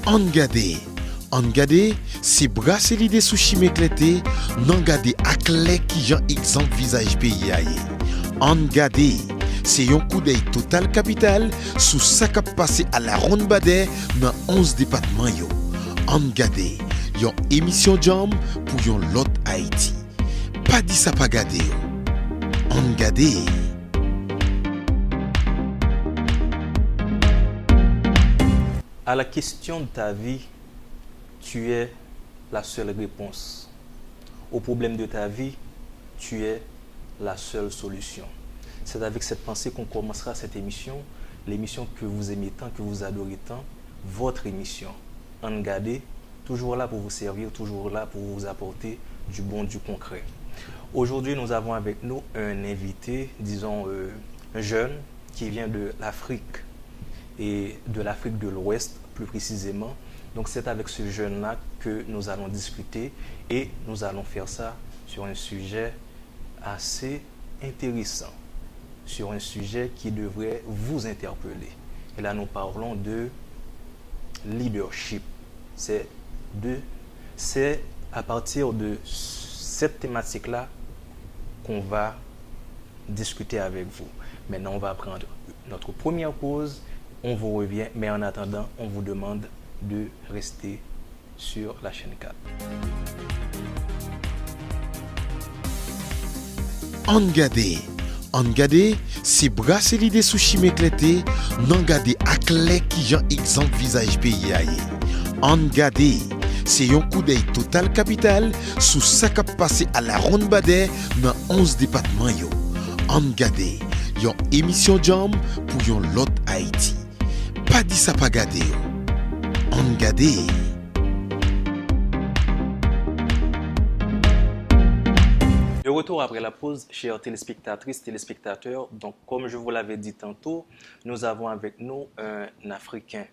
An gade, se brasserie de sushi meklete, nan gade ak lek ki jan exemple visage peyi a ye. An gade, se yon coup d'œil total capital sou sa kap pase à la ronde bade nan 11 départements yo. An gade, yon émission jam pou yon lot Haïti. Pa di sa pa gade yo. An gade. À la question de ta vie, tu es la seule réponse. Au problème de ta vie, tu es la seule solution. C'est avec cette pensée qu'on commencera cette émission, l'émission que vous aimez tant, que vous adorez tant, votre émission. En Gade, toujours là pour vous servir, toujours là pour vous apporter du bon, du concret. Aujourd'hui, nous avons avec nous un invité, disons un jeune qui vient de l'Afrique et de l'Afrique de l'Ouest plus précisément. Donc c'est avec ce jeune-là que nous allons discuter et nous allons faire ça sur un sujet assez intéressant, sur un sujet qui devrait vous interpeller. Et là nous parlons de leadership. C'est à partir de cette thématique-là qu'on va discuter avec vous. Maintenant on va prendre notre première pause. On vous revient, mais en attendant, on vous demande de rester sur la chaîne 4. An gade, se brasserie de sushi meklete, nan gade ak lek ki jan exemple visage peyi a ye. An gade, se yon coup d'œil total capital sou sa kap pase à la ronde bade nan 11 départements yo. An gade, yon émission jam pou yon lot Haïti. Pa di sa pa gade yo. An gade. De retour après la pause, chers téléspectatrices, téléspectateurs, donc comme je vous l'avais dit tantôt, nous avons avec nous un Africain,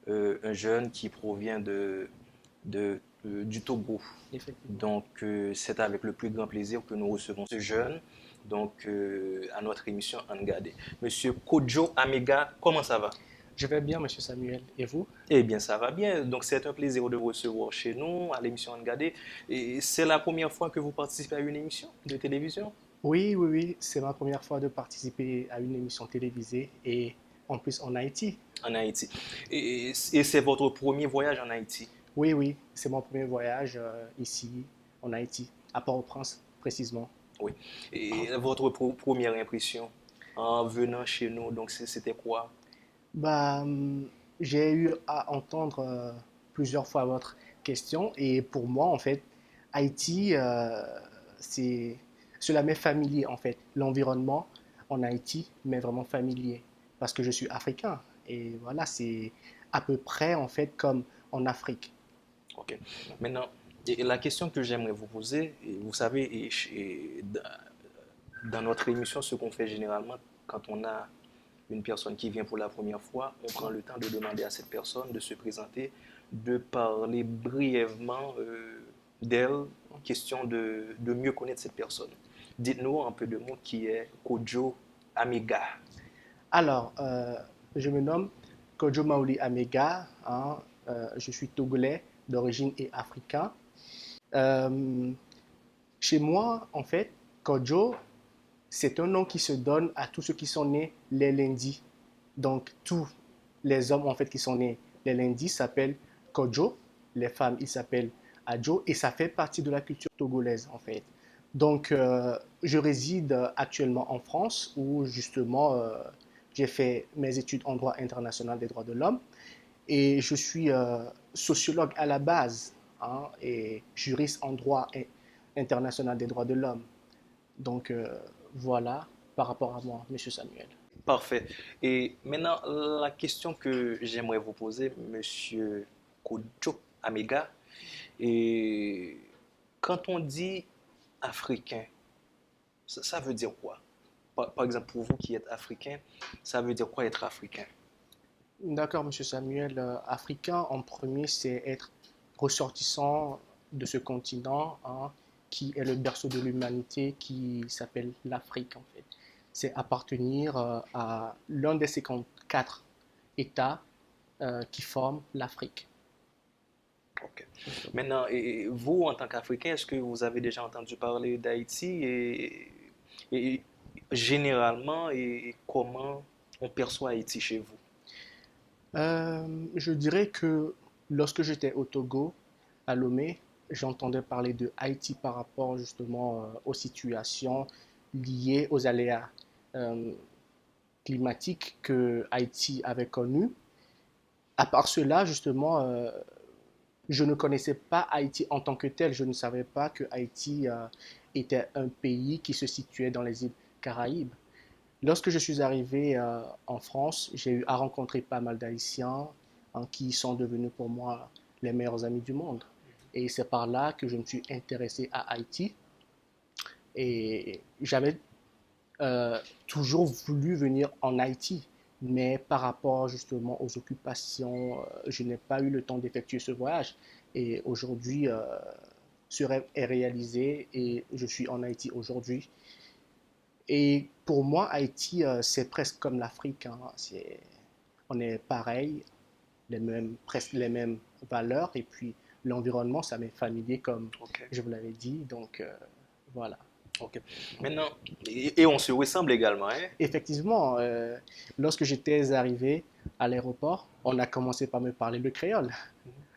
un jeune qui provient du Togo. Donc c'est avec le plus grand plaisir que nous recevons ce jeune donc, à notre émission Angade. Monsieur Kojo Amega, comment ça va? Je vais bien, Monsieur Samuel. Et vous? Eh bien, ça va bien. Donc, c'est un plaisir de vous recevoir chez nous, à l'émission Angade. Et c'est la première fois que vous participez à une émission de télévision? Oui. C'est ma première fois de participer à une émission télévisée et en plus en Haïti. En Haïti. Et c'est votre premier voyage en Haïti? Oui. C'est mon premier voyage ici, en Haïti, à Port-au-Prince, précisément. Oui. Et votre première impression en venant chez nous, donc c'était quoi? J'ai eu à entendre plusieurs fois votre question et pour moi, en fait, Haïti, cela m'est familier, en fait. L'environnement en Haïti m'est vraiment familier parce que je suis africain et voilà, c'est à peu près, en fait, comme en Afrique. Ok. Maintenant, la question que j'aimerais vous poser, vous savez, dans notre émission, ce qu'on fait généralement quand on a une personne qui vient pour la première fois, on prend le temps de demander à cette personne de se présenter, de parler brièvement d'elle, question de mieux connaître cette personne. Dites-nous un peu de mots qui est Kojo Amega. Alors, je me nomme Kojo Maoli Amega, je suis togolais d'origine et africain. Chez moi, en fait, Kojo, c'est un nom qui se donne à tous ceux qui sont nés les lundis. Donc, tous les hommes en fait qui sont nés les lundis s'appellent Kojo. Les femmes, ils s'appellent Adjo. Et ça fait partie de la culture togolaise en fait. Donc, je réside actuellement en France où justement j'ai fait mes études en droit international des droits de l'homme. Et je suis sociologue à la base et juriste en droit international des droits de l'homme. Donc, voilà par rapport à moi, M. Samuel. Parfait. Et maintenant, la question que j'aimerais vous poser, M. Kojo Amega, et quand on dit africain, ça veut dire quoi? Par exemple, pour vous qui êtes africain, ça veut dire quoi être africain? D'accord, M. Samuel. Africain, en premier, c'est être ressortissant de ce continent qui est le berceau de l'humanité, qui s'appelle l'Afrique, en fait. C'est appartenir à l'un des 54 États qui forment l'Afrique. Ok. Maintenant, et vous, en tant qu'Africain, est-ce que vous avez déjà entendu parler d'Haïti et généralement, et comment on perçoit Haïti chez vous? Je dirais que lorsque j'étais au Togo, à Lomé, j'entendais parler de Haïti par rapport justement aux situations liées aux aléas euh, climatiques que Haïti avait connues. À part cela, justement, je ne connaissais pas Haïti en tant que tel. Je ne savais pas que Haïti était un pays qui se situait dans les îles Caraïbes. Lorsque je suis arrivé en France, j'ai eu à rencontrer pas mal d'Haïtiens hein, qui sont devenus pour moi les meilleurs amis du monde. Et c'est par là que je me suis intéressé à Haïti. Et j'avais toujours voulu venir en Haïti. Mais par rapport justement aux occupations, je n'ai pas eu le temps d'effectuer ce voyage. Et aujourd'hui, ce rêve est réalisé et je suis en Haïti aujourd'hui. Et pour moi, Haïti, c'est presque comme l'Afrique, hein. On est pareil, presque les mêmes valeurs. Et puis l'environnement, ça m'est familier, comme Ok. je vous l'avais dit. Donc voilà. Ok. Maintenant, et on se ressemble également, hein? Effectivement, lorsque j'étais arrivé à l'aéroport, on a commencé par me parler le créole.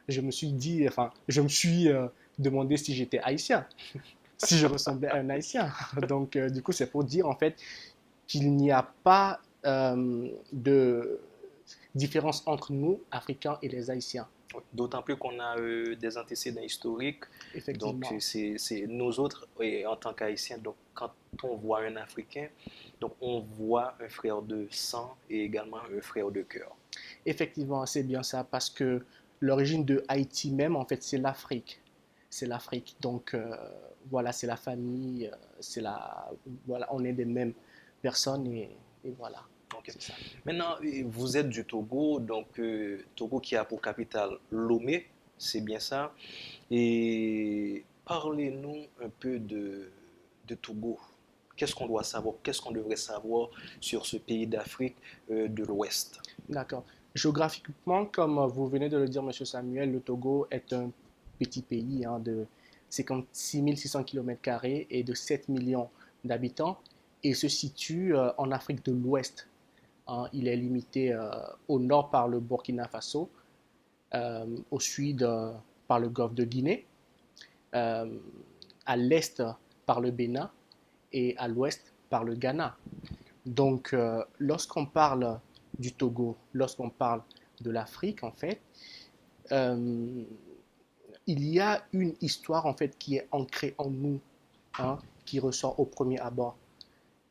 Je me suis dit, enfin, je me suis demandé si j'étais haïtien, si je ressemblais à un haïtien. Donc, du coup, c'est pour dire en fait qu'il n'y a pas de différence entre nous, Africains, et les Haïtiens. Oui. D'autant plus qu'on a des antécédents historiques. Donc, Effectivement. c'est nous autres, et en tant qu'Haïtiens, donc quand on voit un Africain, donc on voit un frère de sang et également un frère de cœur. Effectivement, c'est bien ça, parce que l'origine de Haïti même, en fait, c'est l'Afrique. C'est l'Afrique. Donc, voilà, c'est la famille, voilà, on est des mêmes personnes et voilà, Ok. c'est ça. Maintenant, vous êtes du Togo, donc Togo qui a pour capitale Lomé, c'est bien ça. Et parlez-nous un peu de Togo. Qu'est-ce qu'on doit savoir, qu'est-ce qu'on devrait savoir sur ce pays d'Afrique de l'Ouest? D'accord. Géographiquement, comme vous venez de le dire, Monsieur Samuel, le Togo est un petit pays hein, de 56 600 km² et de 7 millions d'habitants et se situe en Afrique de l'Ouest, hein. Il est limité au nord par le Burkina Faso, au sud par le golfe de Guinée, euh, à l'est par le Bénin et à l'ouest par le Ghana. Donc, lorsqu'on parle du Togo, lorsqu'on parle de l'Afrique, en fait, euh, il y a une histoire en fait qui est ancrée en nous, hein, qui ressort au premier abord.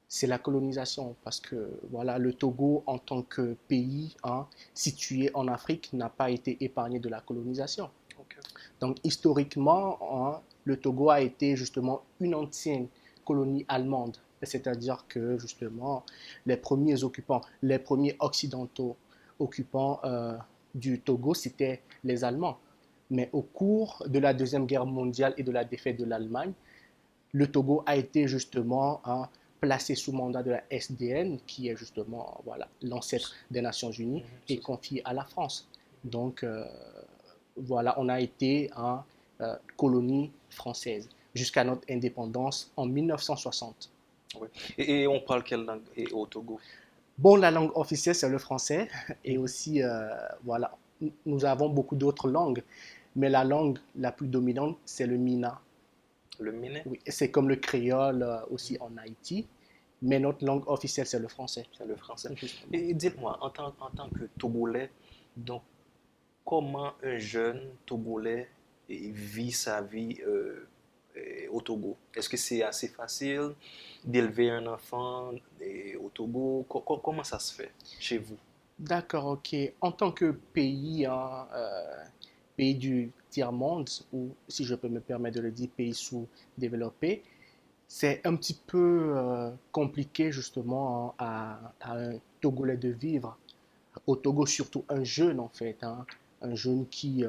C'est la colonisation, parce que voilà, le Togo en tant que pays hein, situé en Afrique n'a pas été épargné de la colonisation. Ok. Donc historiquement, hein, le Togo a été justement une ancienne colonie allemande. C'est-à-dire que justement, les premiers occupants, les premiers occidentaux occupants du Togo, c'était les Allemands. Mais au cours de la Deuxième Guerre mondiale et de la défaite de l'Allemagne, le Togo a été justement hein, placé sous mandat de la SDN, qui est justement voilà, l'ancêtre des Nations Unies, et confié à la France. Donc, voilà, on a été en colonie française jusqu'à notre indépendance en 1960. Oui. Et on parle quelle langue au Togo? Bon, la langue officielle, c'est le français. Et Mhm. aussi, voilà, nous avons beaucoup d'autres langues. Mais la langue la plus dominante, c'est le Mina. Le Minet, Oui, c'est comme le créole aussi en Haïti. Mais notre langue officielle, c'est le français. c'est le français. Justement. Et dites-moi, en tant que Togolais, donc comment un jeune Togolais vit sa vie au Togo? Est-ce que c'est assez facile d'élever un enfant au Togo? Comment ça se fait chez vous? D'accord, ok. En tant que pays, hein, pays du tiers-monde, ou si je peux me permettre de le dire, pays sous-développé, c'est un petit peu compliqué justement hein, à un Togolais de vivre. Au Togo, surtout un jeune en fait, hein, un jeune qui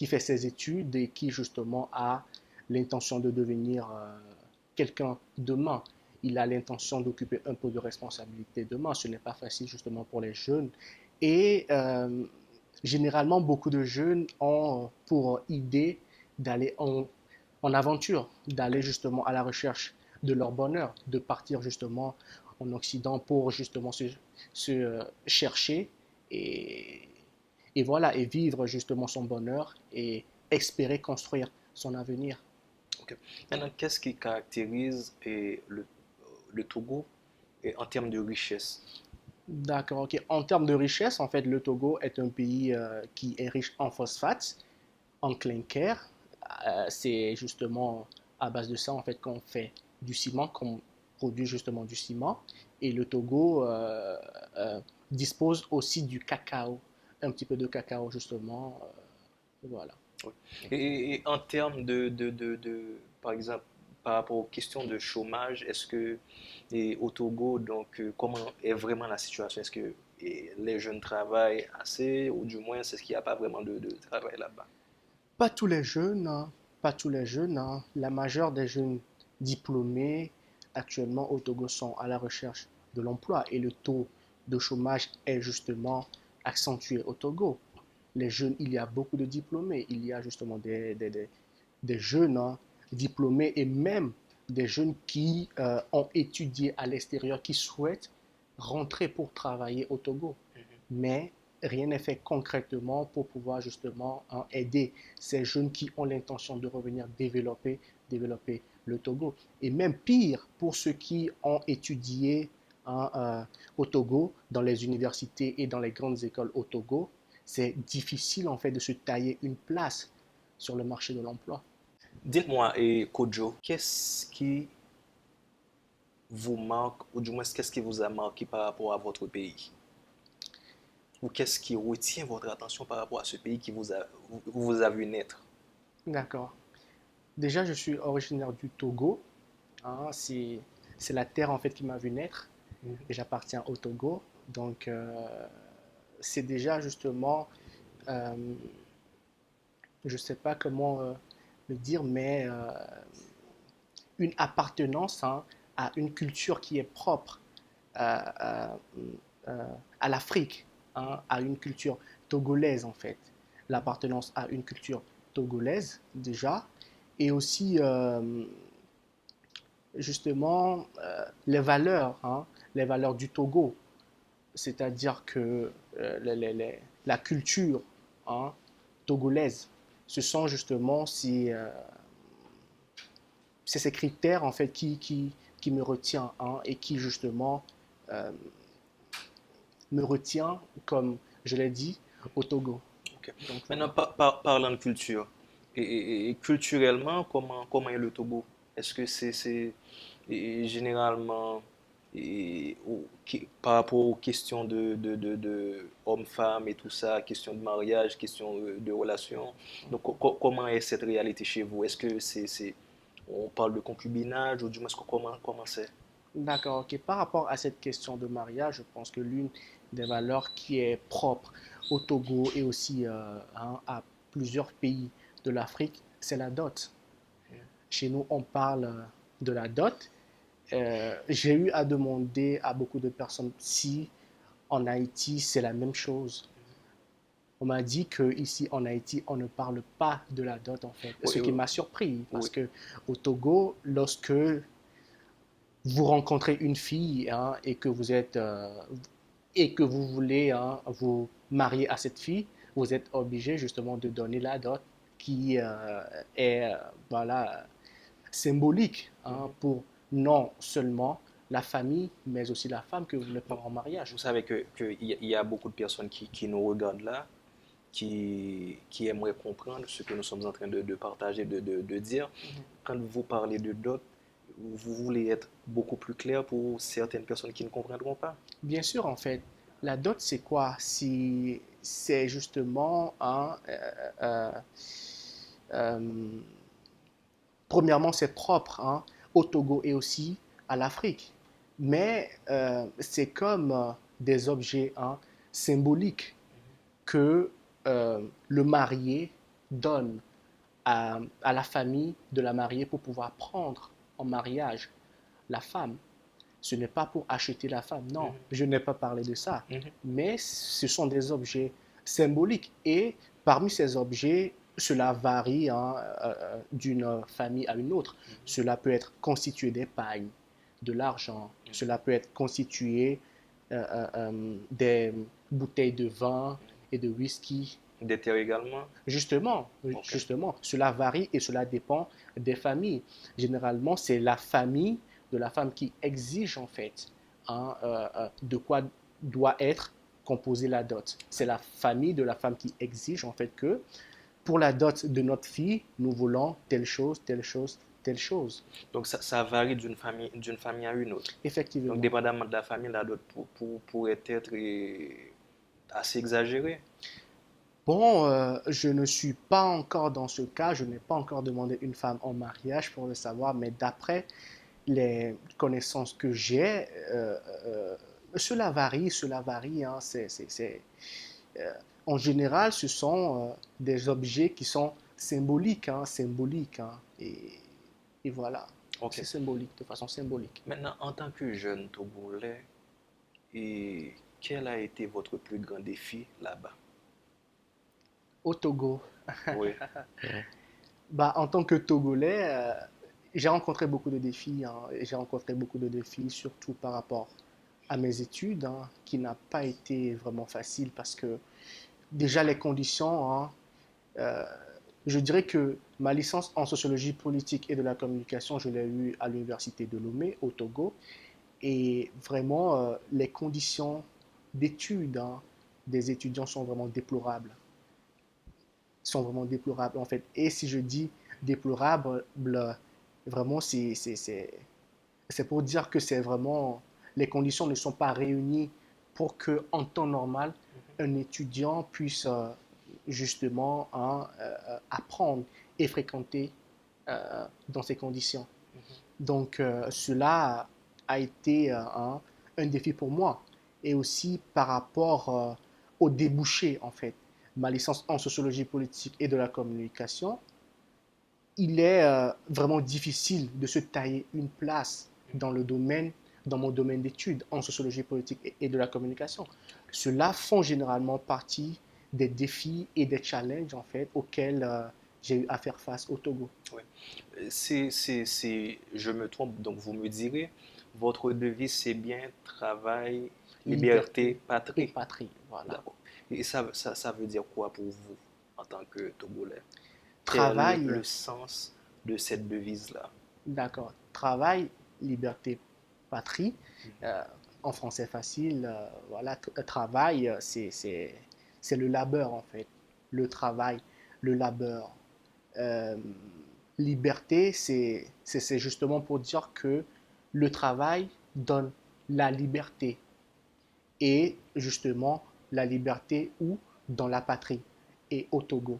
fait ses études et qui justement a l'intention de devenir quelqu'un demain. Il a l'intention d'occuper un peu de responsabilité demain. Ce n'est pas facile justement pour les jeunes. Et généralement, beaucoup de jeunes ont pour idée d'aller en aventure, d'aller justement à la recherche de leur bonheur, de partir justement en Occident pour justement se chercher et, et voilà, et vivre justement son bonheur et espérer construire son avenir. Ok. Maintenant, qu'est-ce qui caractérise le Togo en termes de richesse? D'accord, ok. En termes de richesse, en fait, le Togo est un pays qui est riche en phosphate, en clinker. C'est justement à base de ça, en fait, qu'on fait du ciment, qu'on produit justement du ciment. Et le Togo dispose aussi du cacao, un petit peu de cacao, justement. Voilà. Oui. Et en termes par exemple, par rapport aux questions de chômage, est-ce que au Togo, donc, comment est vraiment la situation? Est-ce que les jeunes travaillent assez, ou du moins, est-ce qu'il n'y a pas vraiment de travail là-bas? Pas tous les jeunes, hein, pas tous les jeunes, hein. La majeure des jeunes diplômés actuellement au Togo sont à la recherche de l'emploi et le taux de chômage est justement accentué au Togo. Les jeunes, il y a beaucoup de diplômés, il y a justement des jeunes hein, diplômés et même des jeunes qui ont étudié à l'extérieur, qui souhaitent rentrer pour travailler au Togo. Mais rien n'est fait concrètement pour pouvoir justement hein, aider ces jeunes qui ont l'intention de revenir développer le Togo. Et même pire, pour ceux qui ont étudié hein, au Togo, dans les universités et dans les grandes écoles au Togo, c'est difficile en fait de se tailler une place sur le marché de l'emploi. Dites-moi, Kojo, qu'est-ce qui vous marque, ou du moins, qu'est-ce qui vous a marqué par rapport à votre pays? Ou qu'est-ce qui retient votre attention par rapport à ce pays vous a vu naître? D'accord. Déjà, je suis originaire du Togo. Hein, c'est la terre en fait qui m'a vu naître et j'appartiens au Togo. Donc, c'est déjà justement, euh, je ne sais pas comment le dire, mais une appartenance hein, à une culture qui est propre à, à- à l'Afrique, hein, à une culture togolaise en fait. L'appartenance à une culture togolaise déjà, et aussi justement hein, les valeurs du Togo, c'est-à-dire que la culture hein, togolaise, ce sont justement ces critères en fait qui me retient hein, et qui justement euh, me retient, comme je l'ai dit, au Togo. Ok. Donc Maintenant, voilà. parlant de culture, et culturellement, comment est le Togo? Est-ce que généralement, par rapport aux questions de hommes-femmes et tout ça, question de mariage, question de relations, donc comment est cette réalité chez vous? Est-ce que on parle de concubinage, ou du moins, comment c'est? D'accord, ok. Par rapport à cette question de mariage, je pense que l'une des valeurs qui est propre au Togo et aussi hein, à plusieurs pays de l'Afrique, c'est la dot. Chez nous, on parle de la dot. J'ai eu à demander à beaucoup de personnes si en Haïti c'est la même chose. On m'a dit qu'ici en Haïti, on ne parle pas de la dot en fait. Oui, Ce qui m'a surpris oui. parce que au Togo, lorsque vous rencontrez une fille hein, et que vous êtes et que vous voulez hein, vous marier à cette fille, vous êtes obligé justement de donner la dot qui est voilà, symbolique hein, pour non seulement la famille, mais aussi la femme que vous voulez prendre en mariage. Vous savez il y a beaucoup de personnes qui nous regardent là, qui aimeraient comprendre ce que nous sommes en train de partager, de dire. Quand vous parlez de dot, vous voulez être beaucoup plus clair pour certaines personnes qui ne comprendront pas. Bien sûr, en fait, la dot, c'est quoi? C'est justement, hein, euh, premièrement, c'est propre hein, au Togo et aussi à l'Afrique. Mais c'est comme des objets hein, symboliques que le marié donne à la famille de la mariée pour pouvoir prendre en mariage la femme. Ce n'est pas pour acheter la femme, non, Mhm, je n'ai pas parlé de ça. mhm. Mais ce sont des objets symboliques. Et parmi ces objets, cela varie hein, d'une famille à une autre. Cela peut être constitué d'épargne, de l'argent. Cela peut être constitué des bouteilles de vin et de whisky. Des terres également? Justement, Ok. justement, cela varie et cela dépend des familles. Généralement, c'est la famille de la femme qui exige en fait hein, de quoi doit être composée la dot. C'est la famille de la femme qui exige en fait que pour la dot de notre fille, nous voulons telle chose, telle chose, telle chose. Donc ça varie d'une famille à une autre. Donc Effectivement. dépendamment de la famille, la dot pourrait être assez exagérée. Bon, je ne suis pas encore dans ce cas, je n'ai pas encore demandé une femme en mariage pour le savoir, mais d'après les connaissances que j'ai, cela varie, hein, en général, ce sont des objets qui sont symboliques, hein, et voilà, Ok. c'est symbolique, de façon symbolique. Maintenant, en tant que jeune Togolais, et quel a été votre plus grand défi là-bas? Au Togo, Oui. bah, en tant que Togolais, j'ai rencontré beaucoup de défis, hein, et j'ai rencontré beaucoup de défis, surtout par rapport à mes études, hein, qui n'a pas été vraiment facile parce que déjà les conditions, hein, euh, je dirais que ma licence en sociologie politique et de la communication, je l'ai eue à l'université de Lomé, au Togo, et vraiment les conditions d'études hein, des étudiants sont vraiment déplorables en fait. Et si je dis déplorable, vraiment c'est pour dire que c'est vraiment les conditions ne sont pas réunies pour que en temps normal un étudiant puisse justement hein, apprendre et fréquenter dans ces conditions. Donc cela a été un défi pour moi et aussi par rapport aux débouchés en fait. Ma licence en sociologie politique et de la communication, il est vraiment difficile de se tailler une place dans mon domaine d'études en sociologie politique et de la communication. Ceux-là font généralement partie des défis et des challenges en fait auxquels j'ai eu à faire face au Togo. Ouais. Je me trompe, donc vous me direz, votre devise c'est bien travail, liberté, Et patrie. patrie, voilà. D'accord. Et ça veut dire quoi pour vous en tant que Togolais? Quel est Travail, le sens de cette devise-là? d'accord. Travail, liberté, patrie. Euh, En français facile, voilà, travail, c'est le labeur en fait. Le travail, le labeur. Euh, Liberté, c'est justement pour dire que le travail donne la liberté. Et justement, la liberté où? Dans la patrie et au Togo.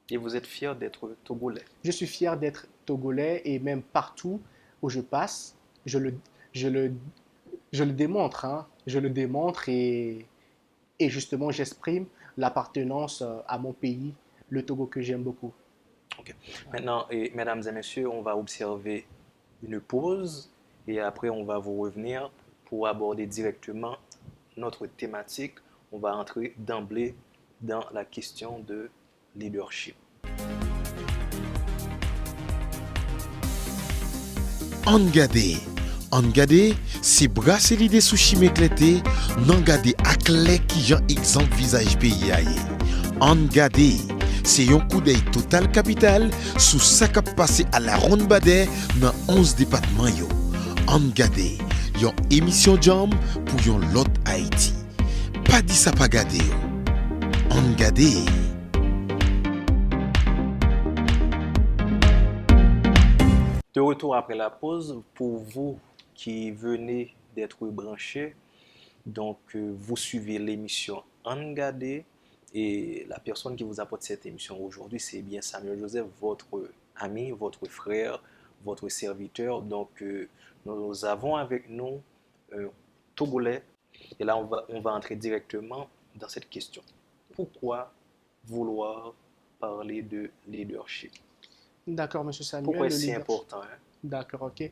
Et vous êtes fier d'être Togolais. Je suis fier d'être togolais et même partout où je passe, je le, je le, je le démontre, hein. Je le démontre et justement j'exprime l'appartenance à mon pays, le Togo que j'aime beaucoup. Ok. Maintenant, mesdames et messieurs, on va observer une pause et après on va vous revenir pour aborder directement notre thématique. On va entrer d'emblée dans la question de leadership. An gade, se braseli de sushi meklete, nan gade ak lek ki jan ekzamp vizaj peyi a ye. An gade, se yon kou d'œil total kapital sou sa kap pase a la ronde bade nan 11 depatman yo. An gade, yon emisyon jam pou yon lot Haiti. Pa di sa pa gade yo. An gade. De retour après la pause, pour vous qui venez d'être branchés, donc vous suivez l'émission Angade et la personne qui vous apporte cette émission aujourd'hui, c'est bien Samuel Joseph, votre ami, votre frère, votre serviteur. Donc nous avons avec nous un Togolais et là on va entrer directement dans cette question. Pourquoi vouloir parler de leadership? D'accord, Monsieur Samuel. Pourquoi le c'est leadership. important, hein? D'accord, ok.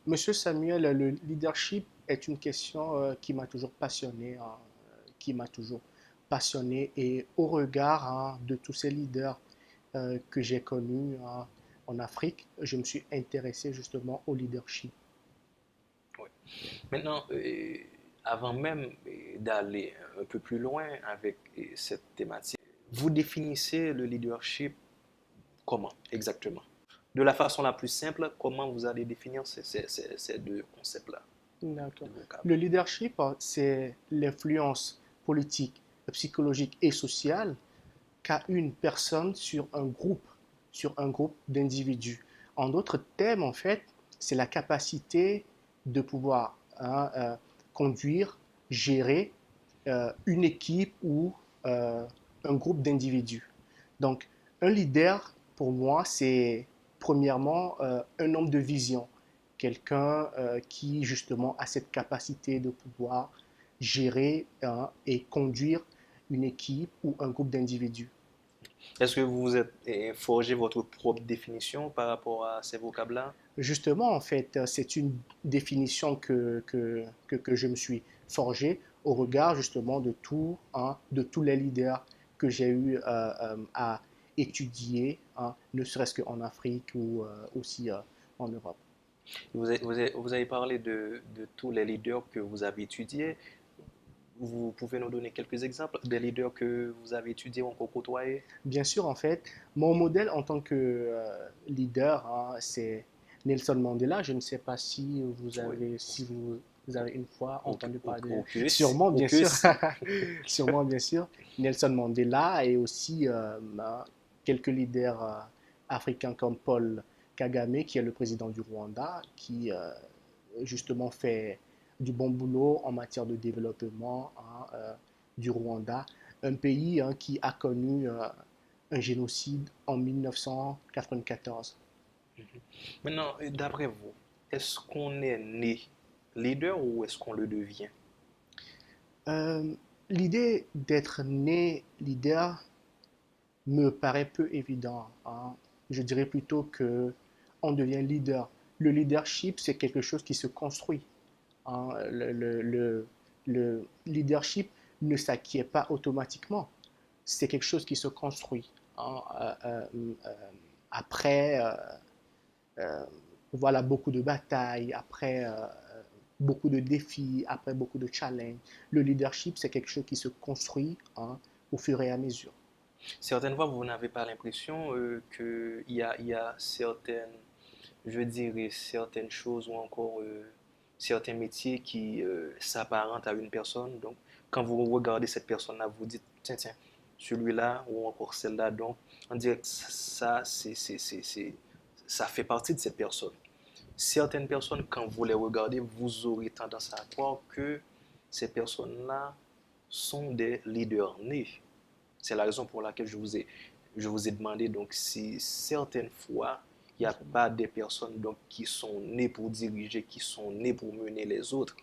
Monsieur Samuel, le leadership est une question qui m'a toujours passionné, hein, qui m'a toujours passionné et au regard de tous ces leaders que j'ai connus en Afrique, je me suis intéressé justement au leadership. Oui. Maintenant, avant même d'aller un peu plus loin avec cette thématique, vous définissez le leadership comment exactement? De la façon la plus simple, comment vous allez définir ces deux concepts-là D'accord. de vocable? Le leadership, c'est l'influence politique, psychologique et sociale qu'a une personne sur un groupe d'individus. En d'autres termes, en fait, c'est la capacité de pouvoir conduire, gérer une équipe ou un groupe d'individus. Donc, un leader, pour moi, c'est premièrement un homme de vision, quelqu'un qui justement a cette capacité de pouvoir gérer et conduire une équipe ou un groupe d'individus. Est-ce que vous vous êtes forgé votre propre définition par rapport à ces vocables-là? Justement, en fait, c'est une définition que je me suis forgée au regard justement de tous les leaders que j'ai eu à étudier, ne serait-ce qu'en Afrique ou aussi en Europe. Vous avez parlé de tous les leaders que vous avez étudiés. Vous pouvez nous donner quelques exemples des leaders que vous avez étudiés ou encore côtoyés? Bien sûr, en fait, mon modèle en tant que leader, c'est Nelson Mandela. Je ne sais pas si Oui. vous avez une fois entendu parler de... Aucus. Sûrement, bien sûr. Aucus. Sûrement, bien sûr. Nelson Mandela et aussi quelques leaders africains comme Paul Kagame, qui est le président du Rwanda, qui justement fait du bon boulot en matière de développement du Rwanda, un pays qui a connu un génocide en 1994. Maintenant, d'après vous, est-ce qu'on est né leader ou est-ce qu'on le devient? Euh, L'idée d'être né leader me paraît peu évident. Je dirais plutôt que on devient leader. Le leadership, c'est quelque chose qui se construit. Hein. Le leadership ne s'acquiert pas automatiquement. C'est quelque chose qui se construit. Hein. Après, euh, voilà, beaucoup de batailles, après beaucoup de défis, après beaucoup de challenges. Le leadership, c'est quelque chose qui se construit au fur et à mesure. Certaines fois, vous n'avez pas l'impression qu'il y a certaines, je dirais, certaines choses ou encore certains métiers qui s'apparentent à une personne. Donc, quand vous regardez cette personne-là, vous dites, tiens, tiens, celui-là ou encore celle-là, donc, on dirait que ça fait partie de cette personne. Certaines personnes, quand vous les regardez, vous aurez tendance à croire que ces personnes-là sont des leaders nés. C'est la raison pour laquelle je vous ai demandé donc si certaines fois il n'y a pas des personnes donc, qui sont nées pour diriger, qui sont nées pour mener les autres.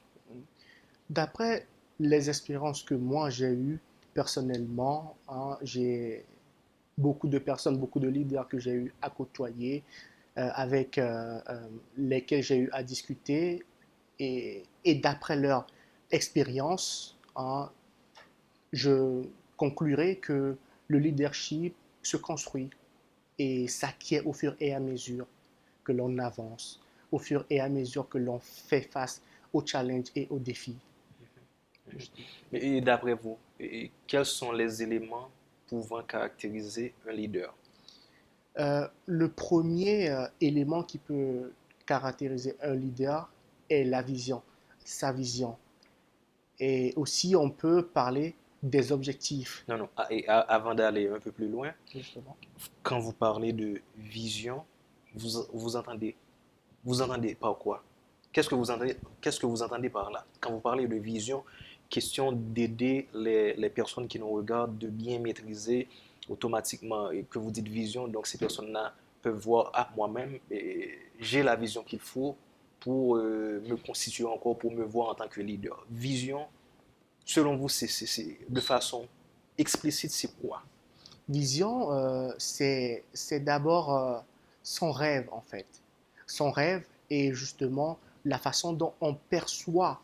D'après les expériences que moi j'ai eues personnellement, j'ai beaucoup de personnes, beaucoup de leaders que j'ai eu à côtoyer, avec lesquels j'ai eu à discuter, et d'après leur expérience, je conclurai que le leadership se construit et s'acquiert au fur et à mesure que l'on avance, au fur et à mesure que l'on fait face aux challenges et aux défis. Et d'après vous, quels sont les éléments pouvant caractériser un leader? Le premier élément qui peut caractériser un leader est la vision, sa vision. Et aussi, on peut parler des objectifs, Non, non, avant d'aller un peu plus loin, justement. quand vous parlez de vision, vous entendez par quoi? Qu'est-ce que vous entendez par là? Quand vous parlez de vision, question d'aider les personnes qui nous regardent de bien maîtriser automatiquement et que vous dites vision, donc ces personnes-là peuvent voir, ah, moi-même, j'ai la vision qu'il faut pour me constituer encore, pour me voir en tant que leader. Vision, selon vous, de façon explicite, c'est quoi? Vision, c'est d'abord son rêve, en fait. Son rêve est justement la façon dont on perçoit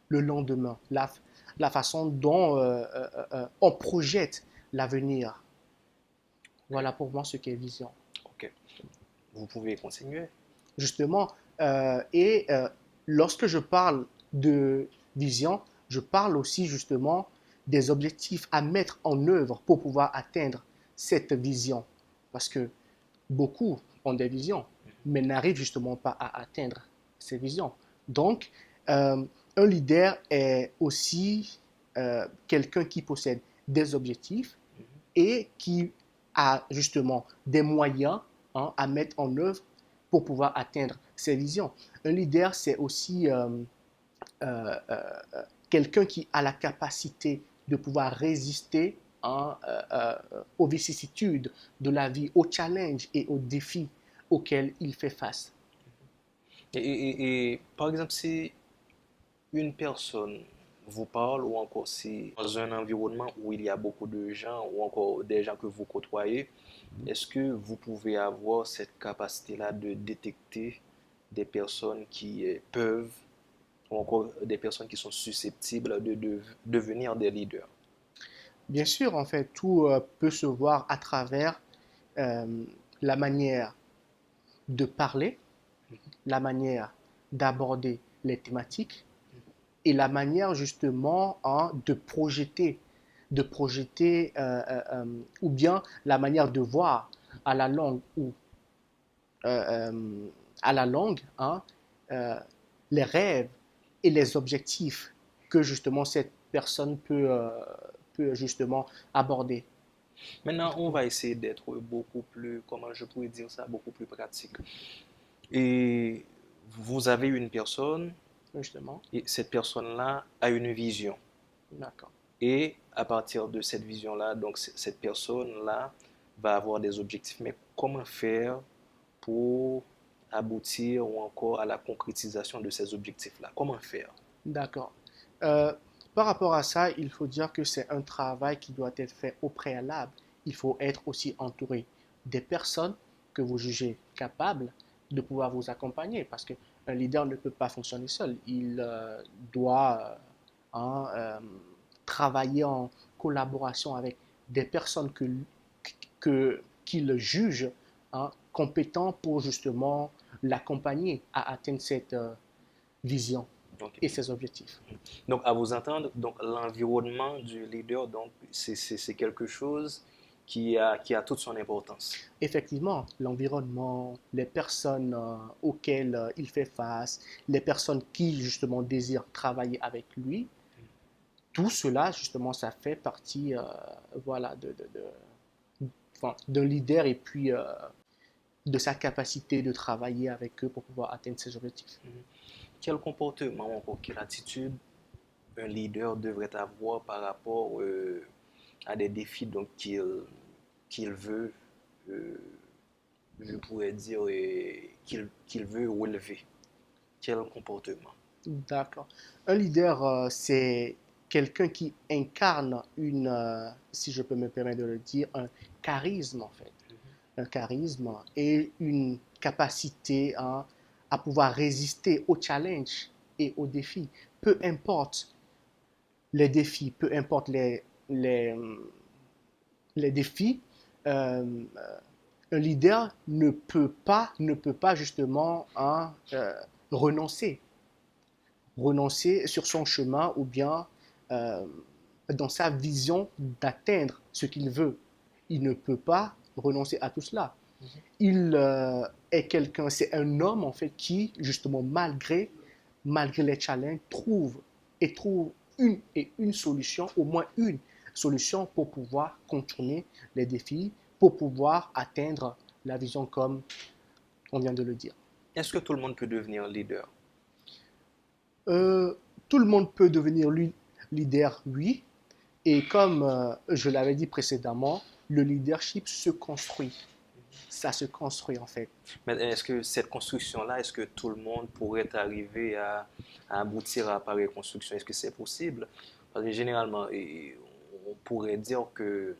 le lendemain, la façon dont on projette l'avenir. Voilà pour moi ce qu'est vision. Ok. Vous pouvez continuer. Justement, lorsque je parle de vision, je parle aussi justement des objectifs à mettre en œuvre pour pouvoir atteindre cette vision. Parce que beaucoup ont des visions, mais n'arrivent justement pas à atteindre ces visions. Donc, un leader est aussi quelqu'un qui possède des objectifs et qui a justement des moyens à mettre en œuvre pour pouvoir atteindre ses visions. Un leader, c'est aussi quelqu'un qui a la capacité de pouvoir résister aux vicissitudes de la vie, aux challenges et aux défis auxquels il fait face. Et par exemple, si une personne vous parle ou encore si dans un environnement où il y a beaucoup de gens ou encore des gens que vous côtoyez, est-ce que vous pouvez avoir cette capacité-là de détecter des personnes qui peuvent ou encore des personnes qui sont susceptibles de devenir des leaders? Bien sûr, en fait, tout peut se voir à travers euh, la manière de parler, la manière d'aborder les thématiques et la manière justement de projeter ou bien la manière de voir à la langue ou à la langue euh, les rêves et les objectifs que justement cette personne peut justement aborder. Maintenant, on va essayer d'être beaucoup plus, comment je pourrais dire ça, beaucoup plus pratique. Et vous avez une personne, Justement, et cette personne-là a une vision. d'accord. Et à partir de cette vision-là, donc cette personne-là va avoir des objectifs. Mais comment faire pour aboutir ou encore à la concrétisation de ces objectifs-là? Comment faire? D'accord. Euh, Par rapport à ça, il faut dire que c'est un travail qui doit être fait au préalable. Il faut être aussi entouré des personnes que vous jugez capables de pouvoir vous accompagner parce qu'un leader ne peut pas fonctionner seul. Il doit hein, travailler en collaboration avec des personnes qu'il juge compétents pour justement l'accompagner à atteindre cette vision Donc, et ses objectifs. donc, à vous entendre, donc l'environnement du leader, donc c'est quelque chose qui a toute son importance. Effectivement, l'environnement, les personnes auxquelles il fait face, les personnes qui justement désirent travailler avec lui, tout cela justement ça fait partie voilà enfin, d'un leader et puis de sa capacité de travailler avec eux pour pouvoir atteindre ses objectifs. Quel comportement ou encore quelle attitude un leader devrait avoir par rapport à des défis donc qu'il veut, euh, je pourrais dire, qu'il veut relever? Quel comportement? D'accord. Un leader, c'est quelqu'un qui incarne si je peux me permettre de le dire, un charisme en fait. Un charisme et une capacité à pouvoir résister aux challenges et aux défis. Peu importe les défis, peu importe les défis, euh, un leader ne peut pas justement renoncer renoncer sur son chemin ou bien euh, dans sa vision d'atteindre ce qu'il veut. Il ne peut pas renoncer à tout cela. Il est quelqu'un, c'est un homme en fait qui, justement, malgré les challenges, trouve une solution, au moins une solution pour pouvoir contourner les défis, pour pouvoir atteindre la vision comme on vient de le dire. Est-ce que tout le monde peut devenir leader? Euh, Tout le monde peut devenir leader, oui. Et comme je l'avais dit précédemment, le leadership se construit. Ça se construit en fait. Mais est-ce que cette construction-là, est-ce que tout le monde pourrait arriver à aboutir à pareille construction? Est-ce que c'est possible? Parce que généralement, on pourrait dire que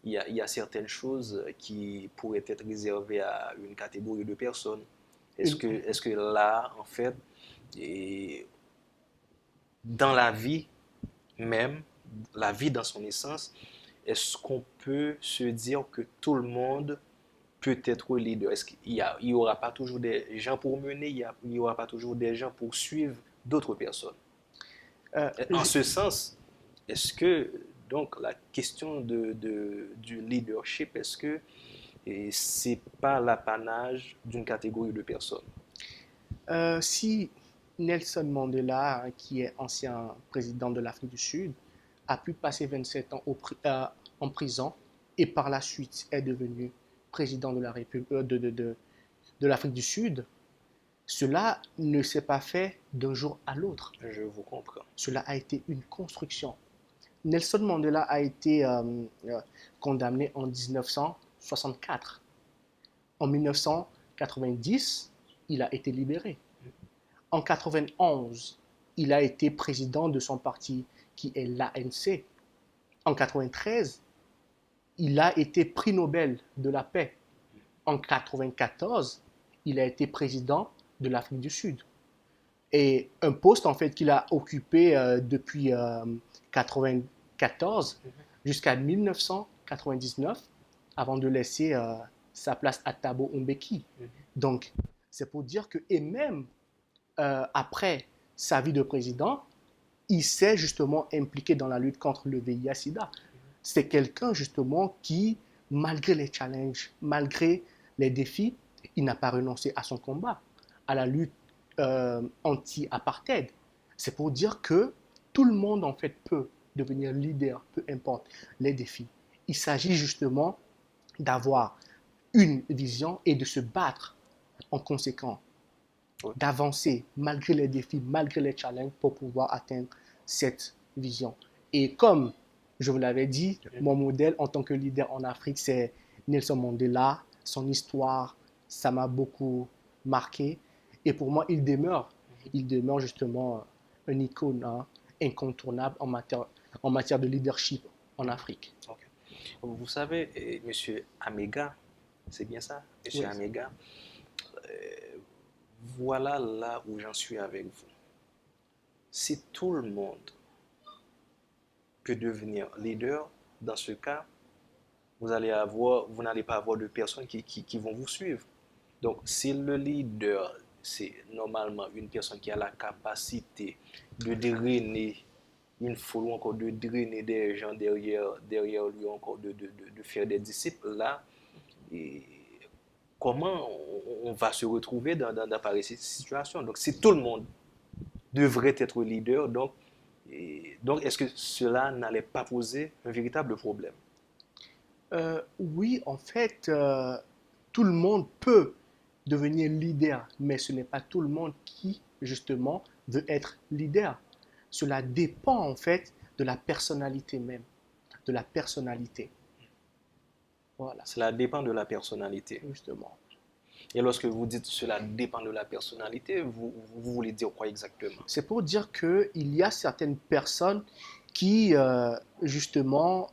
il y a certaines choses qui pourraient être réservées à une catégorie de personnes. Une- Est-ce que là, en fait, et dans la vie, même la vie dans son essence, est-ce qu'on peut se dire que tout le monde peut être leader? Est-ce qu'il y aura pas toujours des gens pour mener, il y aura pas toujours des gens pour suivre d'autres personnes? En ce sens, est-ce que donc la question du leadership, est-ce que c'est pas l'apanage d'une catégorie de personnes? Si Nelson Mandela, hein, qui est ancien président de l'Afrique du Sud, a pu passer 27 ans en prison et par la suite est devenu président de de l'Afrique du Sud, cela ne s'est pas fait d'un jour à l'autre. Je vous comprends. Cela a été une construction. Nelson Mandela a été condamné en 1964. En 1990, il a été libéré. En 91, il a été président de son parti qui est l'ANC. En 93, il a été prix Nobel de la paix. En 94, il a été président de l'Afrique du Sud. Et un poste en fait qu'il a occupé depuis 1994 jusqu'à 1999 avant de laisser sa place à Thabo Mbeki. Donc, c'est pour dire que, et même après sa vie de président, il s'est justement impliqué dans la lutte contre le VIH-Sida. C'est quelqu'un justement qui, malgré les challenges, malgré les défis, il n'a pas renoncé à son combat, à la lutte anti-apartheid. C'est pour dire que tout le monde en fait peut devenir leader, peu importe les défis. Il s'agit justement d'avoir une vision et de se battre en conséquence, d'avancer malgré les défis, malgré les challenges pour pouvoir atteindre cette vision. Et comme je vous l'avais dit, mon modèle en tant que leader en Afrique, c'est Nelson Mandela. Son histoire, ça m'a beaucoup marqué. Et pour moi, il demeure justement une icône incontournable en matière de leadership en Afrique. Okay. Vous savez, Monsieur Amega, c'est bien ça, Monsieur Oui. Amega, voilà là où j'en suis avec vous. Si tout le monde peut devenir leader, dans ce cas, vous n'allez pas avoir de personnes qui vont vous suivre. Donc, si le leader, c'est normalement une personne qui a la capacité de drainer une foule ou encore de drainer des gens derrière lui, encore de faire des disciples, là, et comment on va se retrouver dans pareille situation? Donc, si tout le monde devrait être leader, donc est-ce que cela n'allait pas poser un véritable problème? Oui, en fait, tout le monde peut devenir leader, mais ce n'est pas tout le monde qui, justement, veut être leader. Cela dépend, en fait, de la personnalité même, de la personnalité. Voilà, Cela dépend de la personnalité. justement. Et lorsque vous dites cela dépend de la personnalité, vous voulez dire quoi exactement? C'est pour dire qu'il y a certaines personnes qui, justement,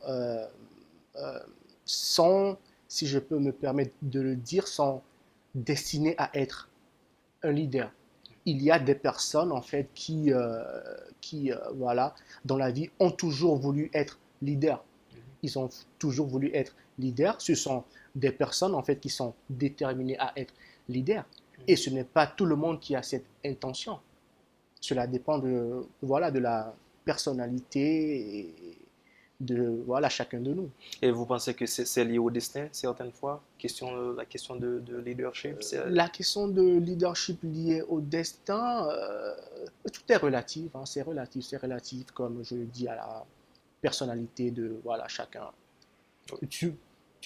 sont, si je peux me permettre de le dire, sont destinées à être un leader. Il y a des personnes, en fait, qui voilà, dans la vie, ont toujours voulu être leader. Ils ont toujours voulu être leader. Ce sont des personnes, en fait, qui sont déterminées à être leader. Et ce n'est pas tout le monde qui a cette intention. Cela dépend voilà, de la personnalité et de voilà, chacun de nous. Et vous pensez que c'est lié au destin, certaines fois? La question de leadership, La question de leadership liée au destin, tout est relatif, hein, c'est relatif, comme je le dis, à la personnalité de voilà, chacun. Tu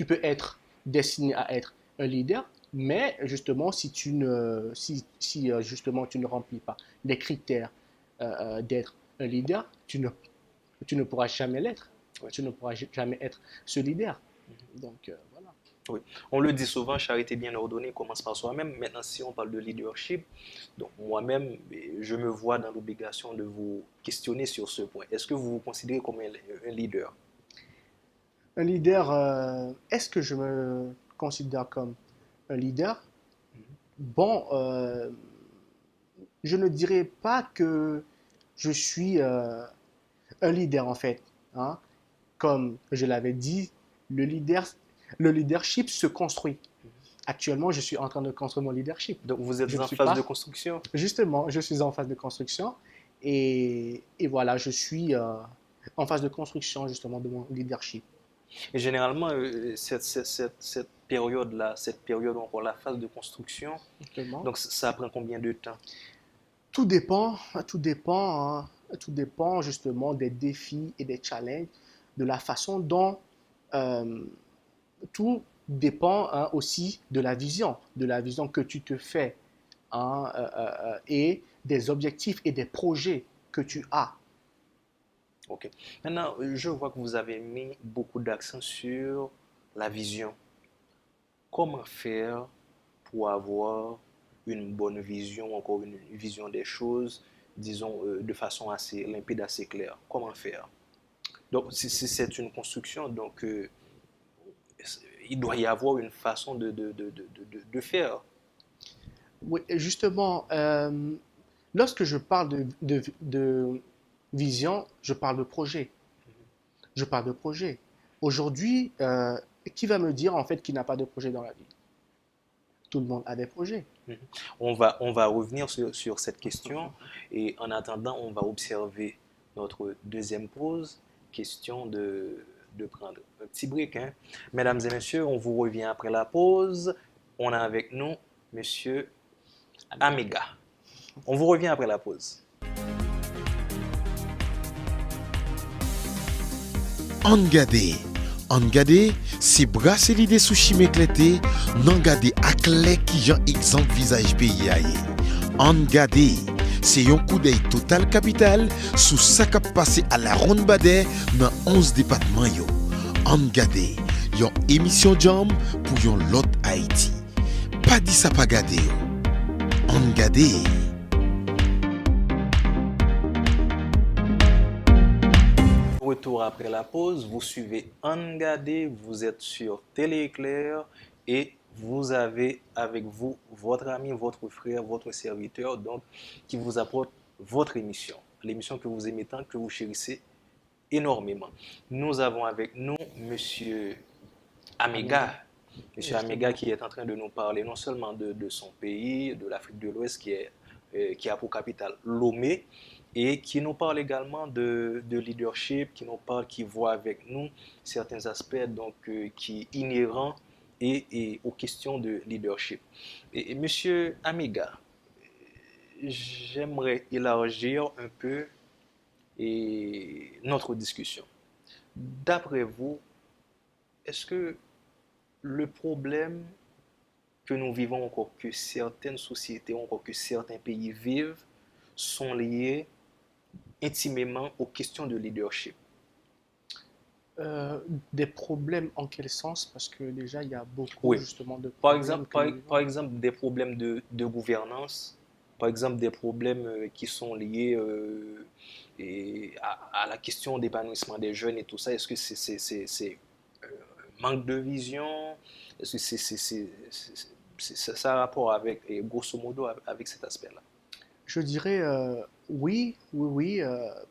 peux être destiné à être un leader, mais justement, si justement tu ne remplis pas les critères d'être un leader, tu ne pourras jamais l'être. Tu ne pourras jamais être ce leader. Donc, voilà. oui. On le dit souvent, charité bien ordonnée commence par soi-même. Maintenant, si on parle de leadership, donc moi-même, je me vois dans l'obligation de vous questionner sur ce point. Est-ce que vous vous considérez comme un leader? Un leader, est-ce que je me considère comme un leader? Bon, je ne dirais pas que je suis Un leader, en fait, hein, comme je l'avais dit, le leadership se construit. Actuellement, je suis en train de construire mon leadership. Donc vous êtes Je ne en suis phase de pas, construction. justement, je suis en phase de construction et voilà, je suis en phase de construction justement de mon leadership. Et généralement, cette période-là, cette période ou encore la phase de construction, Justement. donc ça prend combien de temps? Tout dépend, tout dépend, hein, tout dépend justement des défis et des challenges, de la façon dont euh, tout dépend hein, aussi de la vision que tu te fais hein, et des objectifs et des projets que tu as. Ok. Maintenant, je vois que vous avez mis beaucoup d'accent sur la vision. Comment faire pour avoir une bonne vision, encore une vision des choses, disons, de façon assez limpide, assez claire? Comment faire? Donc, si c'est une construction, donc il doit y avoir une façon de faire. Oui, justement, lorsque je parle de vision, je parle de projet. Je parle de projet. Aujourd'hui, qui va me dire en fait qu'il n'a pas de projet dans la vie? Tout le monde a des projets. Mhm. On va revenir sur cette question et en attendant, on va observer notre deuxième pause, question de prendre un petit break, hein. Mesdames et messieurs, on vous revient après la pause. On a avec nous Monsieur Amega. On vous revient après la pause. Angade. Angade, c'est brasserie de sushi m'éclaté, nan gade ak lè ki jan exemple visage pays a ye. Angade, c'est yon coup d'œil total capital sous sa kap passé à la ronde badè dans 11 départements yo. Angade, yon émission jam pour yon lot Haïti. Pas di sa pa gade yo. Angade. Retour après la pause, vous suivez Angade, vous êtes sur Télé Éclair et vous avez avec vous votre ami, votre frère, votre serviteur, donc qui vous apporte votre émission, l'émission que vous aimez tant, que vous chérissez énormément. Nous avons avec nous Monsieur Amega. Monsieur Amega qui est en train de nous parler non seulement de son pays, de l'Afrique de l'Ouest qui a pour capitale Lomé, et qui nous parle également de leadership, qui nous parle, qui voit avec nous certains aspects donc, qui inhérents et aux questions de leadership. Et Monsieur Amega, j'aimerais élargir un peu notre discussion. D'après vous, est-ce que le problème que nous vivons, encore que certaines sociétés, encore que certains pays vivent, sont liés intimement aux questions de leadership? Des problèmes en quel sens? Parce que déjà, il y a beaucoup Oui. justement de Par problèmes exemple, que nous par vivons. exemple des problèmes de gouvernance, par exemple des problèmes qui sont liés à la question d'épanouissement des jeunes et tout ça. Est-ce que c'est manque de vision? Est-ce que ça a rapport avec, et grosso modo, avec cet aspect-là? Je dirais oui, oui, oui,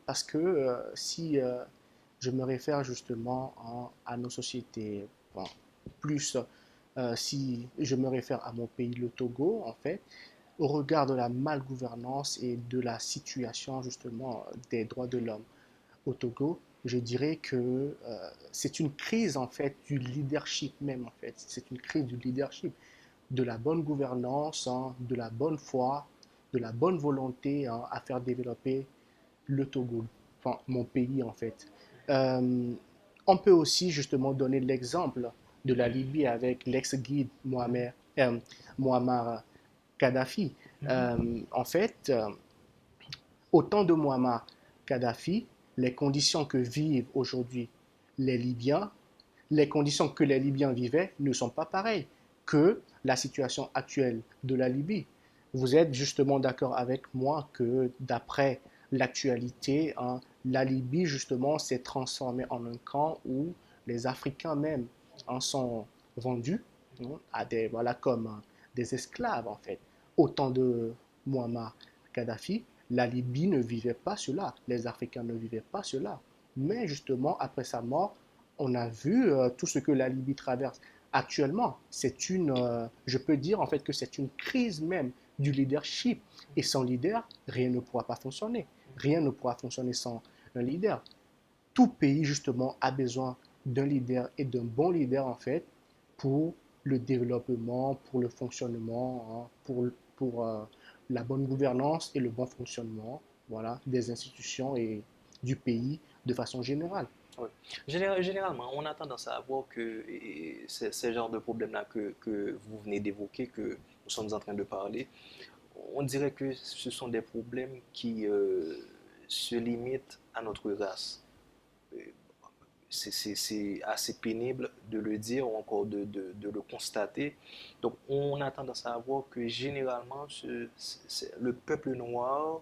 parce que si je me réfère justement à nos sociétés, bon, plus si je me réfère à mon pays, le Togo, en fait, au regard de la malgouvernance et de la situation justement des droits de l'homme au Togo, je dirais que c'est une crise en fait du leadership même en fait. C'est une crise du leadership, de la bonne gouvernance, hein, de la bonne foi, de la bonne volonté hein, à faire développer le Togo, enfin mon pays en fait. Euh, on peut aussi justement donner l'exemple de la Libye avec l'ex-guide Muammar Kadhafi. En fait, au temps de Muammar Kadhafi, les conditions que vivent aujourd'hui les Libyens, les conditions que les Libyens vivaient ne sont pas pareilles que la situation actuelle de la Libye. Vous êtes justement d'accord avec moi que d'après l'actualité, hein, la Libye justement s'est transformée en un camp où les Africains même en sont vendus hein, à des, voilà, comme des esclaves en fait. Au temps de Muammar Kadhafi, La Libye ne vivait pas cela, les Africains ne vivaient pas cela. Mais justement, après sa mort, on a vu tout ce que la Libye traverse. Actuellement, je peux dire en fait que c'est une crise même du leadership. Et sans leader, rien ne pourra pas fonctionner. Rien ne pourra fonctionner sans un leader. Tout pays, justement, a besoin d'un leader et d'un bon leader, en fait, pour le développement, pour le fonctionnement, hein, pour la bonne gouvernance et le bon fonctionnement, voilà, des institutions et du pays de façon générale. Ouais. Généralement, on a tendance à voir que ces genres de problèmes-là que vous venez d'évoquer, que nous sommes en train de parler, on dirait que ce sont des problèmes qui se limitent à notre race. Euh, c'est assez pénible de le dire ou encore de le constater. Donc, on a tendance à voir que généralement, le peuple noir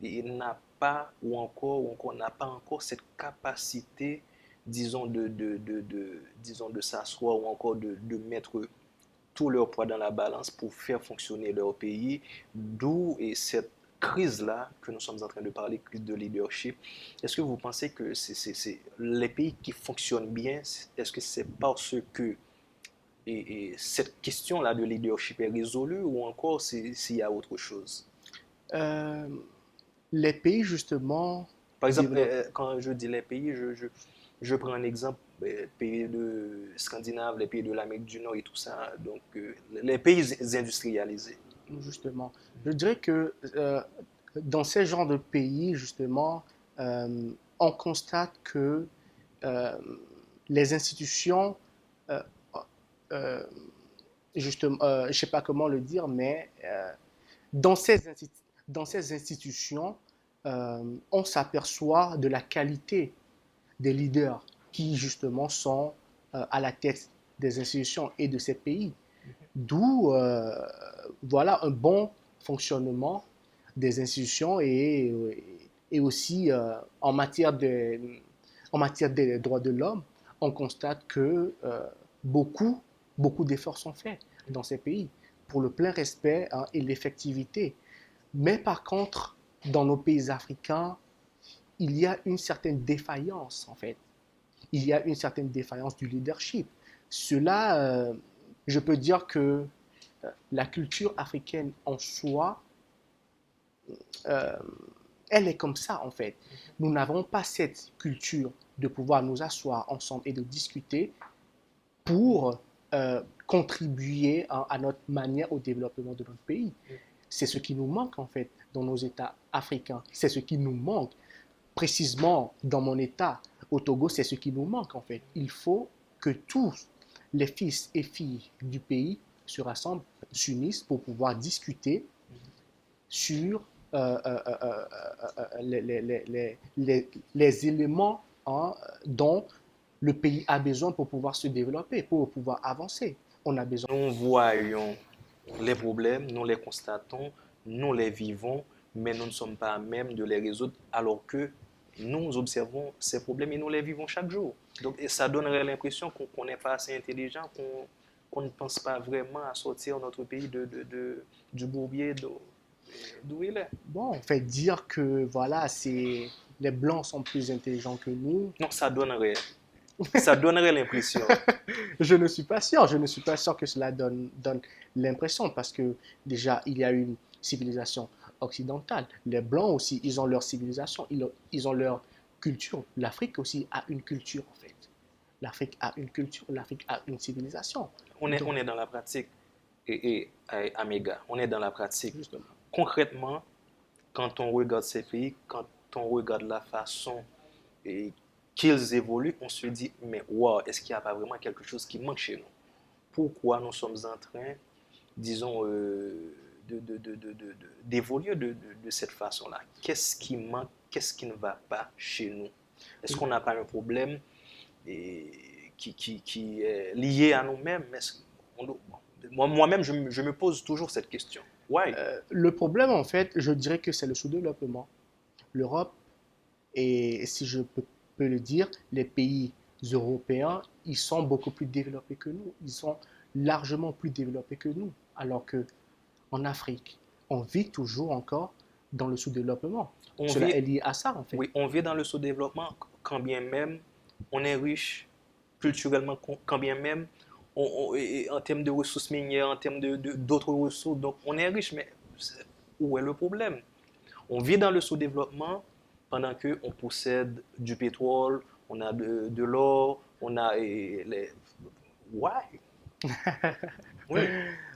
il n'a pas ou encore n'a pas encore cette capacité, disons, disons, de s'asseoir ou encore de mettre tout leur poids dans la balance pour faire fonctionner leur pays, d'où et cette crise-là que nous sommes en train de parler, crise de leadership. Est-ce que vous pensez que les pays qui fonctionnent bien, est-ce que c'est parce que cette question-là de leadership est résolue ou encore s'il y a autre chose? Euh, les pays, justement, Par exemple, développent. quand je dis les pays, je prends un exemple, pays de Scandinave, les pays de l'Amérique du Nord et tout ça, donc les pays industrialisés. Justement, je dirais que dans ces genres de pays, justement, on constate que euh, les institutions, euh, euh, justement, je ne sais pas comment le dire, mais dans dans ces institutions, on s'aperçoit de la qualité des leaders qui, justement, sont à la tête des institutions et de ces pays. D'où voilà un bon fonctionnement des institutions et aussi en matière des droits de l'homme, on constate que beaucoup d'efforts sont faits dans ces pays pour le plein respect hein, et l'effectivité. Mais par contre, dans nos pays africains, il y a une certaine défaillance en fait. Il y a une certaine défaillance du leadership. Cela, je peux dire que la culture africaine en soi, euh, elle est comme ça en fait. Nous n'avons pas cette culture de pouvoir nous asseoir ensemble et de discuter pour contribuer à notre manière au développement de notre pays. C'est ce qui nous manque en fait dans nos États africains. C'est ce qui nous manque précisément dans mon État au Togo. C'est ce qui nous manque en fait. Il faut que tous les fils et filles du pays se rassemblent, s'unissent pour pouvoir discuter sur les éléments hein, dont le pays a besoin pour pouvoir se développer, pour pouvoir avancer. On a besoin. Nous voyons les problèmes, nous les constatons, nous les vivons, mais nous ne sommes pas à même de les résoudre alors que nous observons ces problèmes et nous les vivons chaque jour. Donc, et ça donnerait l'impression qu'on n'est pas assez intelligent, qu'on ne pense pas vraiment à sortir notre pays du bourbier d'où il est. Bon, on fait dire que voilà, c'est les Blancs sont plus intelligents que nous. Non, ça donnerait l'impression. Je ne suis pas sûr, je ne suis pas sûr que cela donne l'impression parce que déjà, il y a une civilisation occidentale. Les Blancs aussi, ils ont leur civilisation, ils ont leur culture. L'Afrique aussi a une culture en fait. L'Afrique a une culture, l'Afrique a une civilisation. On est dans la pratique et Améga, on est dans la pratique. Justement. Concrètement, quand on regarde ces pays, quand on regarde la façon qu'ils évoluent, on se dit, mais wow, est-ce qu'il n'y a pas vraiment quelque chose qui manque chez nous? Pourquoi nous sommes en train, disons, d'évoluer de cette façon-là? Qu'est-ce qui manque? Qu'est-ce qui ne va pas chez nous? Est-ce qu'on n'a pas un problème qui est lié à nous-mêmes? Moi-même, je me pose toujours cette question. Why? Le problème, en fait, je dirais que c'est le sous-développement. L'Europe, et si je peux le dire, les pays européens, ils sont beaucoup plus développés que nous. Ils sont largement plus développés que nous. Alors que en Afrique, on vit toujours encore dans le sous-développement. On Cela vit, est lié à ça, en fait. oui, on vit dans le sous-développement quand bien même on est riche culturellement, quand bien même et en termes de ressources minières, en termes d'autres ressources, donc on est riche, mais où est le problème? On vit dans le sous-développement pendant qu'on possède du pétrole, on a de l'or, on a les... Why? Oui.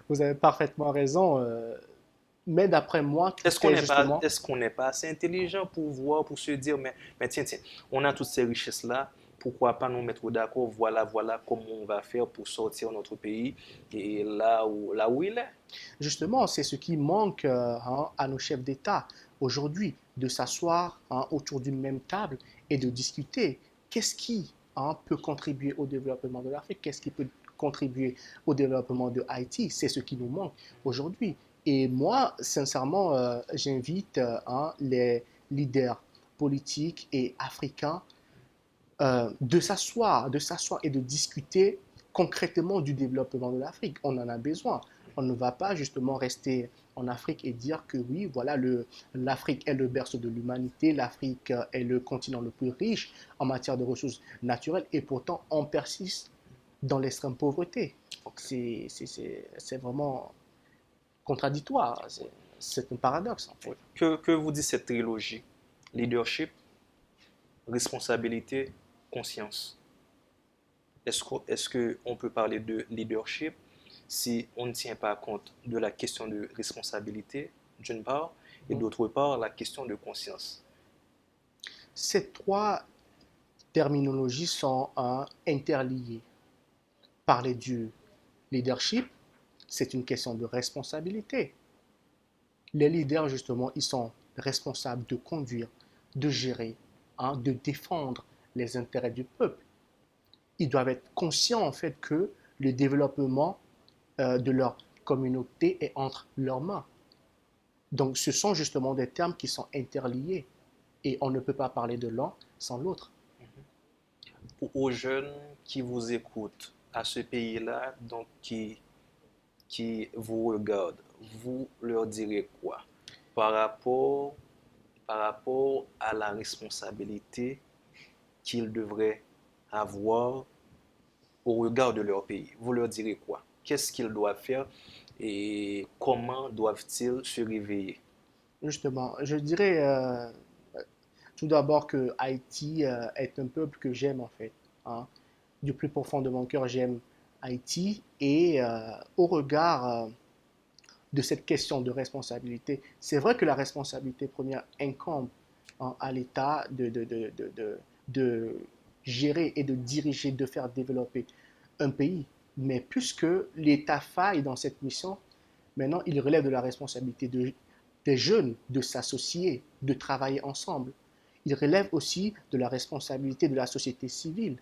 Vous avez parfaitement raison. Mais d'après moi, tout est justement... Est-ce qu'on n'est pas assez intelligent pour voir, pour se dire, mais tiens, tiens, on a toutes ces richesses-là, pourquoi pas nous mettre d'accord, voilà, voilà comment on va faire pour sortir notre pays et là où il est. Justement, c'est ce qui manque à nos chefs d'État aujourd'hui, de s'asseoir autour d'une même table et de discuter qu'est-ce qui peut contribuer au développement de l'Afrique, qu'est-ce qui peut contribuer au développement de Haïti. C'est ce qui nous manque aujourd'hui. Et moi, sincèrement, j'invite les leaders politiques et africains de s'asseoir et de discuter concrètement du développement de l'Afrique. On en a besoin. On ne va pas justement rester en Afrique et dire que oui, voilà, l'Afrique est le berceau de l'humanité, l'Afrique est le continent le plus riche en matière de ressources naturelles et pourtant on persiste dans l'extrême pauvreté. C'est vraiment contradictoire, c'est un paradoxe en fait. Que vous dit cette trilogie? Leadership, responsabilité, conscience. Est-ce qu'on peut parler de leadership si on ne tient pas compte de la question de responsabilité, d'une part, et d'autre part, la question de conscience? Ces trois terminologies sont interliées. Parler du leadership, c'est une question de responsabilité. Les leaders, justement, ils sont responsables de conduire, de gérer, de défendre les intérêts du peuple. Ils doivent être conscients, en fait, que le développement de leur communauté est entre leurs mains. Donc, ce sont justement des termes qui sont interliés et on ne peut pas parler de l'un sans l'autre. Aux jeunes qui vous écoutent, à ce pays-là, donc qui vous regardent, vous leur direz quoi par rapport à la responsabilité qu'ils devraient avoir au regard de leur pays? Vous leur direz quoi? Qu'est-ce qu'ils doivent faire et comment doivent-ils se réveiller? Justement, je dirais tout d'abord que Haïti est un peuple que j'aime en fait. Du plus profond de mon cœur, j'aime Haïti et au regard de cette question de responsabilité, c'est vrai que la responsabilité première incombe à l'État de gérer et de diriger, de faire développer un pays. Mais puisque l'État faille dans cette mission, maintenant il relève de la responsabilité des jeunes de s'associer, de travailler ensemble. Il relève aussi de la responsabilité de la société civile,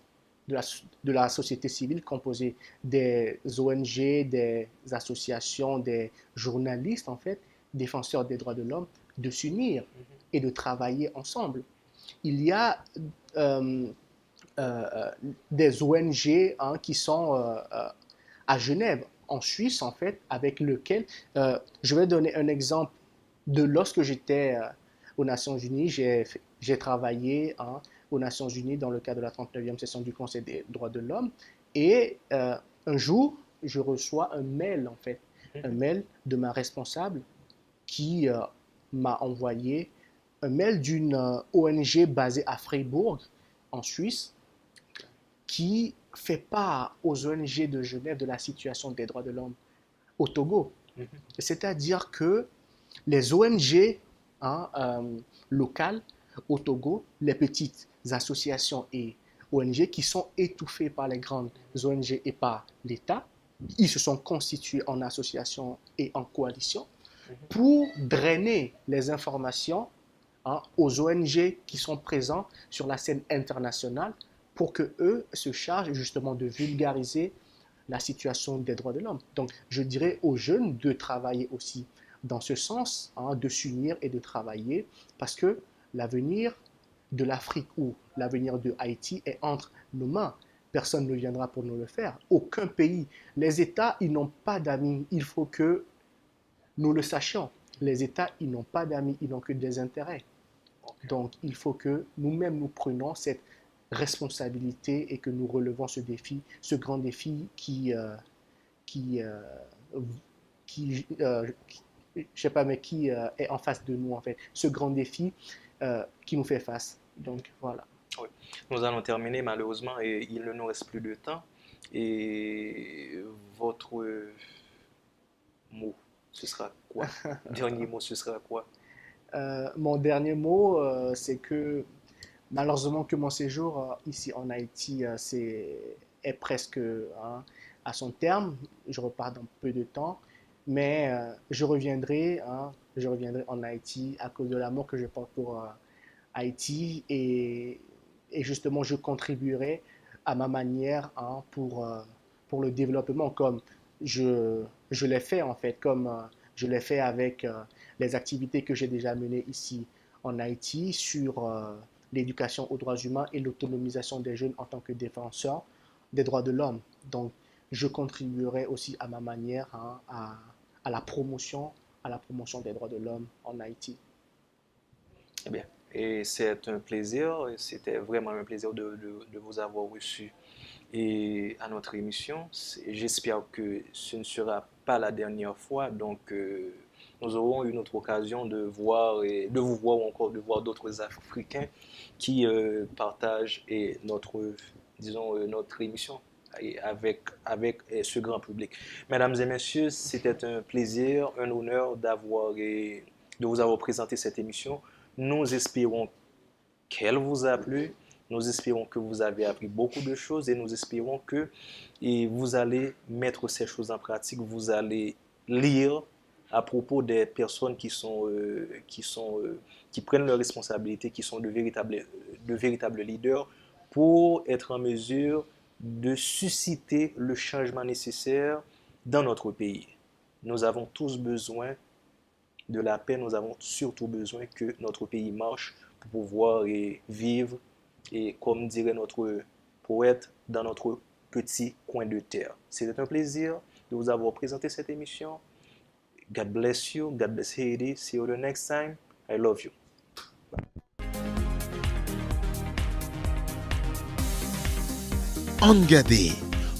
de la société civile composée des ONG, des associations, des journalistes, en fait, défenseurs des droits de l'homme, de s'unir et de travailler ensemble. Il y a des ONG qui sont à Genève, en Suisse, en fait, avec lequel je vais donner un exemple de lorsque j'étais aux Nations Unies, j'ai travaillé aux Nations Unies dans le cadre de la 39e session du Conseil des droits de l'homme. Et un jour, je reçois un mail, en fait, un mail de ma responsable qui m'a envoyé un mail d'une ONG basée à Freiburg, en Suisse, qui fait part aux ONG de Genève de la situation des droits de l'homme au Togo. C'est-à-dire que les ONG locales au Togo, les petites associations et ONG qui sont étouffées par les grandes ONG et par l'État, ils se sont constitués en association et en coalition pour drainer les informations aux ONG qui sont présents sur la scène internationale pour qu'eux se chargent justement de vulgariser la situation des droits de l'homme. Donc, je dirais aux jeunes de travailler aussi dans ce sens, de s'unir et de travailler, parce que l'avenir de l'Afrique ou l'avenir de Haïti est entre nos mains. Personne ne viendra pour nous le faire. Aucun pays. Les États, ils n'ont pas d'amis. Il faut que nous le sachions. les États, ils n'ont pas d'amis, ils n'ont que des intérêts. Donc, il faut que nous-mêmes, nous prenions cette responsabilité et que nous relevons ce défi, ce grand défi qui, je sais pas, mais qui est en face de nous, en fait. Ce grand défi qui nous fait face. Donc, voilà. Oui. Nous allons terminer malheureusement et il ne nous reste plus de temps. Et votre mot, ce sera quoi? Dernier mot, ce sera quoi? Mon dernier mot, c'est que malheureusement que mon séjour ici en Haïti est presque à son terme. Je repars dans peu de temps, mais je reviendrai en Haïti à cause de l'amour que je porte pour Haïti et justement je contribuerai à ma manière pour le développement comme je l'ai fait en fait, comme je l'ai fait avec les activités que j'ai déjà menées ici en Haïti sur l'éducation aux droits humains et l'autonomisation des jeunes en tant que défenseurs des droits de l'homme. Donc, je contribuerai aussi à ma manière à la promotion des droits de l'homme en Haïti. Eh bien, et c'est un plaisir, c'était vraiment un plaisir de vous avoir reçu et à notre émission. J'espère que ce ne sera pas la dernière fois, donc nous aurons une autre occasion de voir et de vous voir ou encore de voir d'autres Africains qui partagent notre émission avec ce grand public. Mesdames et messieurs, c'était un plaisir, un honneur de vous avoir présenté cette émission. Nous espérons qu'elle vous a plu. Nous espérons que vous avez appris beaucoup de choses et nous espérons que vous allez mettre ces choses en pratique. Vous allez lire à propos des personnes qui prennent leurs responsabilités, qui sont de véritables leaders pour être en mesure de susciter le changement nécessaire dans notre pays. Nous avons tous besoin de la paix, nous avons surtout besoin que notre pays marche pour pouvoir vivre et, comme dirait notre poète, dans notre petit coin de terre. C'était un plaisir de vous avoir présenté cette émission. God bless you. God bless Haiti. See you the next time. I love you.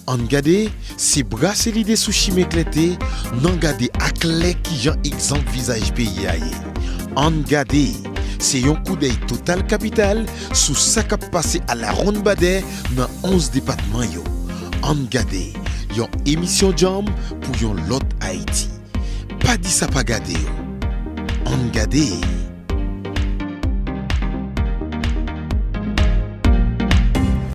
Angade, c'est brasserie des sushis m'éclaté, n'engade ak lait qui jan exemple visage pays aye. Angade, c'est un coup d'œil total capital sous ça qui passé à la ronde badé dans 11 départements yo. Angade, yon émission jam pour yon lot Haïti. Pas dit ça pas gade yo. Angade.